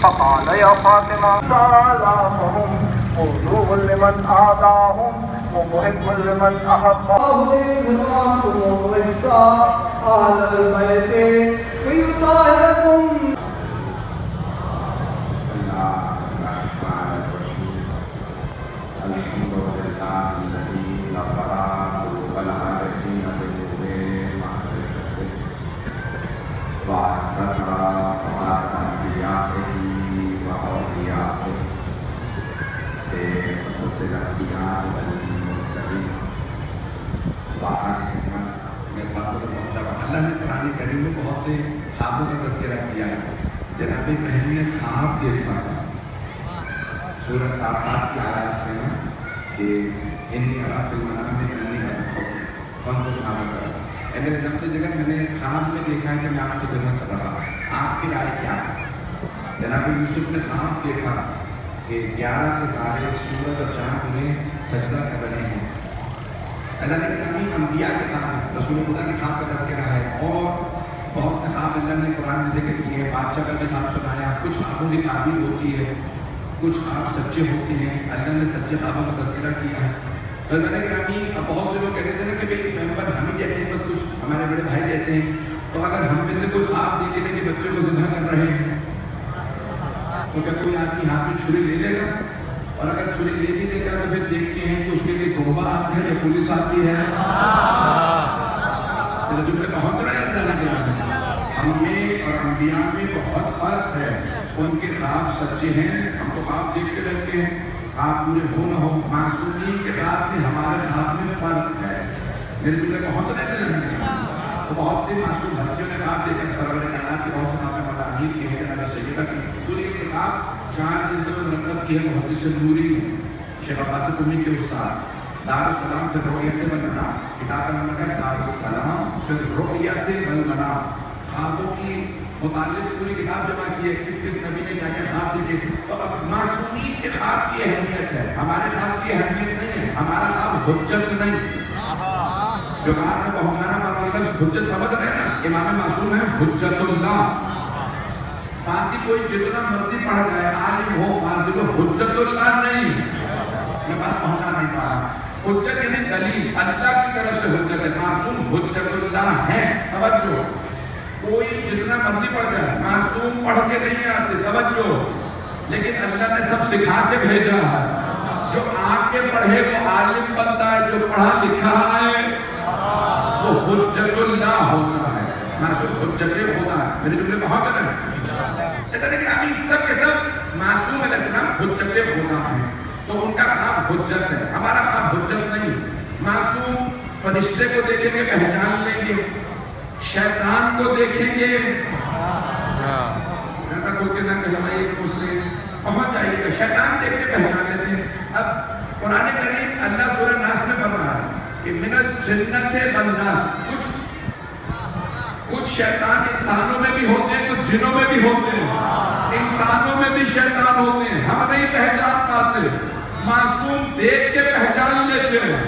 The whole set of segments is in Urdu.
فقال يا فاطمة سلامهم وضوء لمن آذاهم ومحب لمن أحبهم والرساء أهل البيت ويطهركم. بسم الله الرحمن الرحيم. الحمد لله الذي نظر قلوب العارفين بنور معرفته وأثبت صلاة أنبيائه وأوليائه بقصص الأنبياء والمرسلين وآخر من اس بات کو پہنچا ہوا اللہ نے قرآن کریم میں بہت سے خوابوں کا تذکرہ کیا ہے. جناب بہن نے خواب دیکھا تھا سورہ صافات کی آیات ہے نا کہ انی ارا فی المنام انی اذبحک فانظر ماذا ترى. میرے رب کی جگہ میں نے خواب میں دیکھا ہے کہ میں آپ کی خدمت کر رہا ہوں, آپ کی رائے کیا ہے؟ جناب یوسف نے خواب دیکھا کہ 11 ستارے سورج اور چاند میں سجدہ کر رہے ہیں. اللہ نے کہا انبیاء کے خواب, رسول خدا کے خواب کا تذکرہ ہے, اور بہت سے خواب اللہ نے قرآن میں ذکر کیے ہیں. بادشاہ کا بھی خواب سنایا, کچھ خوابوں کی تعبیر ہوتی ہے, کچھ خواب سچے ہوتے ہیں. اللہ نے سچے خوابوں کا تذکرہ کیا ہے. تو اللہ نے کہا بہت سے لوگ کہتے تھے نا کہ بھائی ممبر ہم ہی جیسے ہیں, بس کچھ ہمارے بڑے بھائی جیسے ہیں, تو اگر ہم میں سے کوئی خواب دیکھے نا کہ بچوں کو ذبح کر رہے ہیں تو کیا کوئی آدمی ہاتھ میں چھری لے لے گا, اور اگر چھری لے بھی لے گا تو پھر دیکھتے ہیں کہ اس کے لیے توبہ آتا ہے یا پولیس آتی ہے. جو کہ پہنچ رہے ہیں اللہ کے نام میں. ہم میں اور انبیاء میں بہت فرق ہے. ان کے خواب سچے ہیں, ہم تو خواب دیکھتے رہتے ہیں, خواب پورے ہو نہ ہو. معصومین کے خواب میں ہمارے خواب میں فرق ہے. میرے جو کہ پہنچ رہے تھے اللہ تو بہت سی معصوم ہستیوں نے خواب دیکھ کر سرور کائنات کے بہت سے خواب میں تعمیر کی ہے. جناب سیدہ کی پوری کتاب 4 جلدوں میں مرتب کی ہے محدث نوری شیخ عباس قمی کے استاد. دار السلام فی الرؤیت والمنام, کتاب کا نام ہے دار السلام فی الرؤیت والمنام. خوابوں کی مطالعے پوری کتاب جمع کی ہے کس کس نبی نے کیا کیا خواب دیکھے. تو اب معصومین کے خواب کی اہمیت ہے, ہمارے خواب کی اہمیت نہیں ہے. ہمارا خواب حجت نہیں, جو بات میں پہنچانا پڑا حجت سمجھ رہے ہیں نا, امام معصوم ہے حجت اللہ. باقی کوئی جتنا مرضی پڑھ جائے عالم ہو فاضل ہو, حجت اللہ نہیں. میں بات پہنچا نہیں پا رہا. حجت یعنی دلیل, اللہ کی طرف سے حجت ہے. معصوم حجت اللہ ہے. توجہ, کوئی جتنا مرضی پڑھ جائے, معصوم پڑھ کے نہیں آتے. توجہ, لیکن اللہ نے سب سکھا کے بھیجا ہے. جو آ کے پڑھے وہ عالم بنتا ہے, جو پڑھا لکھا ہے وہ حجت اللہ ہوتا ہے. معصوم حجت ہوتا ہے. میرے جملے بہت ہے. لیکن ابھی سب کے سب معصوم علیہ السلام حجت ہوتا ہے, تو ان کا خواب حجت ہے, ہمارا خواب حجت نہیں. معصوم فرشتے کو دیکھیں گے پہچان لیں گے, شیطان کو دیکھیں گے نہ کہلائے اس سے پہنچ جائے گا. شیطان دیکھ کے پہچان لیتے ہیں. اب قرآن کریم اللہ سورہ ناس میں فرما رہا ہے کہ من الجنت والناس, کچھ شیطان انسانوں میں بھی ہوتے ہیں, کچھ جنوں میں بھی ہوتے ہیں. انسانوں میں بھی شیطان ہوتے ہیں, ہم نہیں پہچان پاتے. معصوم دیکھ کے پہچان لیتے ہیں.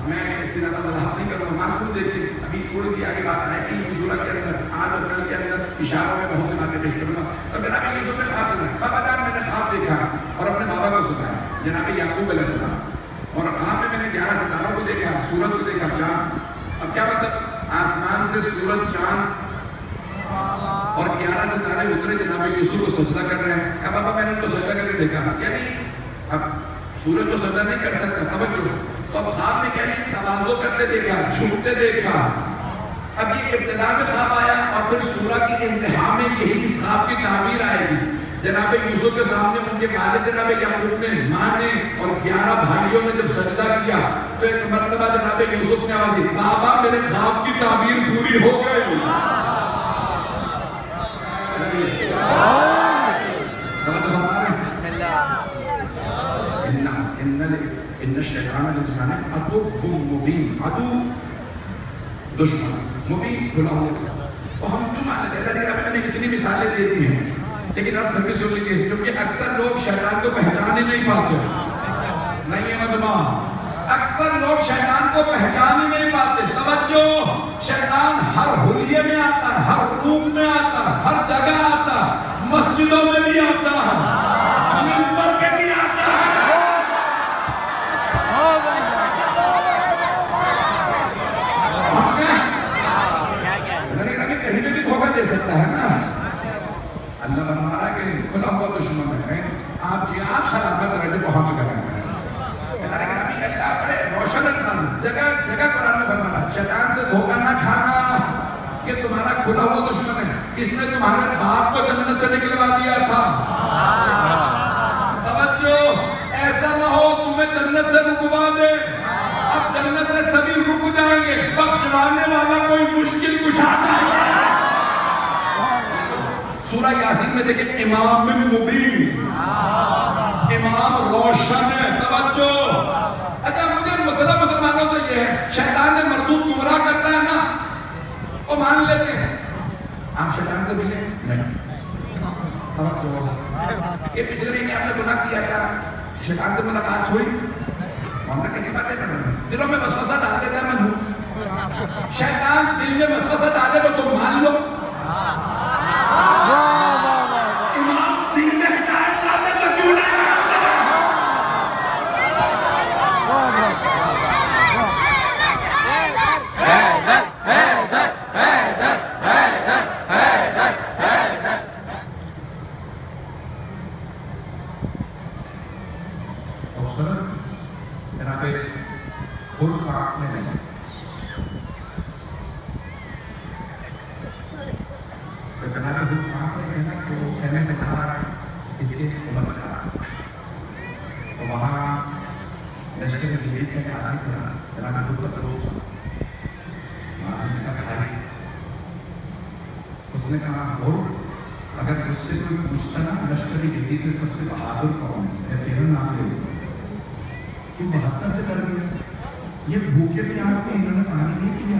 میں اس دن اللہ وضاحت نہیں کروں گا. معصوم دیکھ کے ابھی تھوڑی سی آگے بات آئے کہ اسی سورت کے اندر آج اور کل کے اندر اشاروں میں بہت سی باتیں پیش کروں گا. تو جناب یوسف نے خواب سنا, بابا جان میں نے خواب دیکھا اور اپنے بابا کو سنایا, جناب یعقوب علیہ السلام. اور خواب میں نے 11 ستاروں کو دیکھا, سورج کو دیکھا, چاند. اب کیا مطلب, آسمان سے سورج, چاند اور 11 ستارے اترے, جناب یوسف کو سجدہ کر رہے ہیں. کہا بابا میں نے ان کو سجدہ کر کے دیکھا. یعنی اب سورج کو سجدہ نہیں کر سکتا. توجہ, تو اب خواب میں کیا نہیں, تواضع کرتے دیکھا, جھکتے دیکھا. اب یہ ابتدا میں خواب آیا اور پھر سورہ کی انتہا میں یہی اس خواب کی تعبیر آئے گی. جناب یوسف کے سامنے ان کے والد جناب یعقوب نے, ماں نے اور 11 بھائیوں نے جب سجدہ کیا تو ایک مرتبہ جناب یوسف نے آواز دی, بابا میرے خواب کی تعبیر پوری ہو گئی. ان الشیطان الانسان عدو مبین, عدو دشمن, مبین کھلا ہوا. تو ہم کیوں مانتے ہیں, اللہ نے کتنی مثالیں دے دی ہیں, لیکن اب پھر بھی سن لیجیے, کیونکہ اکثر لوگ شیطان کو پہچان ہی نہیں پاتے. نہیں ہے مجمع, اکثر لوگ شیطان کو پہچان ہی نہیں پاتے. توجہ, شیطان ہر حلیے میں آتا ہے, ہر روم میں آتا ہے, ہر جگہ آتا ہے, مسجدوں میں بھی آتا ہے, منبر کے بھی آتا ہے. کہیں بھی دھوکہ دے سکتا ہے نا. اللہ فرما رہا ہے کہ کھلا ہوا دشمن ہے, آپ جی آپ سلامت درجے پہنچ گئے ہیں. لیکن ابھی اللہ بڑے روشن جگہ جگہ قرآن میں فرما رہا ہے, شیطان سے دھوکہ نہ کھانا, یہ تمہارا کھلا ہوا دشمن ہے. اس نے تمہارے باپ کو جنت سے نکلوا دیا تھا. توجہ, ایسا نہ ہو تمہیں جنت سے رکوا دے. اب جنت سے سبھی رک جائیں گے, بخشوانے والا کوئی مشکل کشا نہیں ہے. سورہ یاسین میں دیکھیں, امام مبین, امام روشن ہے. توجہ, اچھا مجھے مسئلہ مسلمانوں سے یہ ہے, شیطان نے مردود گمراہ کرتا ہے نا, وہ مان لیتے ہیں. آپ شیطان سے ملے نہیں. یہ پچھلے مہینے آپ نے گناہ کیا کیا, شیطان سے ملاقات ہوئی, ہم نے کیسی باتیں کر رہے ہیں, دلوں میں وسوسہ ڈال دیتا ہے. من شیطان دل میں وسوسہ ڈالے تو تم مان لو. امام دل میں ہدایت ڈالے تو کیوں نہ اس نے کہا ہو اگر مجھ سے کوئی پوچھتا نا لشکری جزید میں سب سے بہادر کون ہے, تیرا نام لے لوں. تو 72 سے کر دیا. یہ بھوکے پیاس میں انہوں نے پانی نہیں پیا.